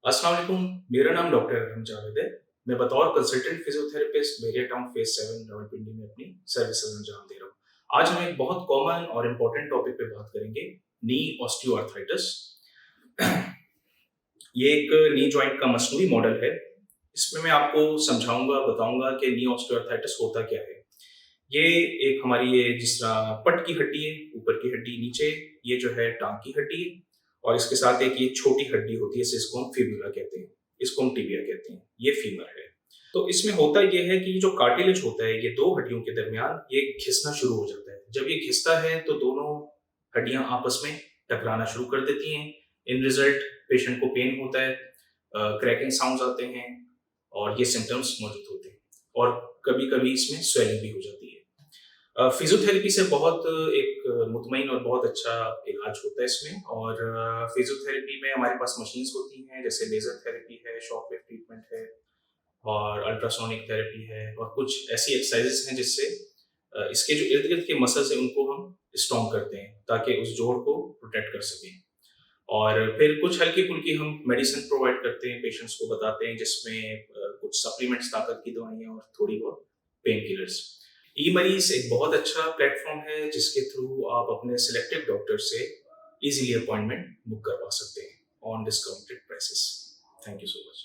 अस्सलाम वालेकुम। मेरा नाम डॉक्टर अरहम जावेद है। मैं बतौर कंसल्टेंट फिजियोथेरेपिस्ट बेरिया टाउन फेज 7 रावलपिंडी में अपनी सर्विसेज अंजाम दे रहा हूँ। आज हम एक बहुत कॉमन और इम्पोर्टेंट टॉपिक पे बात करेंगे, नी ऑस्टियोआर्थराइटिस। ये एक नी जॉइंट का मसनूई मॉडल है। इसमें मैं आपको समझाऊंगा, बताऊंगा कि नी ऑस्टियोआर्थराइटिस होता क्या है। ये एक हमारी ये जिस तरह पट की हड्डी है, ऊपर की हड्डी नीचे, ये जो है टांग की हड्डी है और इसके साथ एक ये छोटी हड्डी होती है जिसको हम फिब्यूला कहते हैं, इसको हम टिबिया कहते हैं, ये फीमर है। तो इसमें होता ये है कि जो कार्टिलेज होता है ये दो हड्डियों के दरमियान ये घिसना शुरू हो जाता है। जब ये घिसता है तो दोनों हड्डियां आपस में टकराना शुरू कर देती हैं। इन रिजल्ट पेशेंट को पेन होता है, क्रैकिंग साउंड्स आते हैं और ये सिम्टम्स मौजूद होते हैं और कभी कभी इसमें स्वेलिंग भी हो जाती है। फिजियोथेरेपी से बहुत एक मुतमईन और बहुत अच्छा इलाज होता है इसमें। और फिजियोथेरेपी में हमारे पास मशीन्स होती हैं, जैसे लेजर थेरेपी है, शॉक वेव ट्रीटमेंट है और अल्ट्रासोनिक थेरेपी है और कुछ ऐसी एक्सरसाइजेस हैं जिससे इसके जो इर्द गिर्द के मसल्स हैं उनको हम स्ट्रॉन्ग करते हैं ताकि उस जोड़ को प्रोटेक्ट कर सकें। और फिर कुछ हल्की-फुल्की हम मेडिसिन प्रोवाइड करते हैं, पेशेंट्स को बताते हैं जिसमें कुछ सप्लीमेंट्स, ताकत की दवाइयाँ और थोड़ी बहुत पेन किलर्स। ई मरीज एक बहुत अच्छा प्लेटफॉर्म है जिसके थ्रू आप अपने सिलेक्टेड डॉक्टर से इजीली अपॉइंटमेंट बुक करवा सकते हैं on discounted prices. Thank you so much.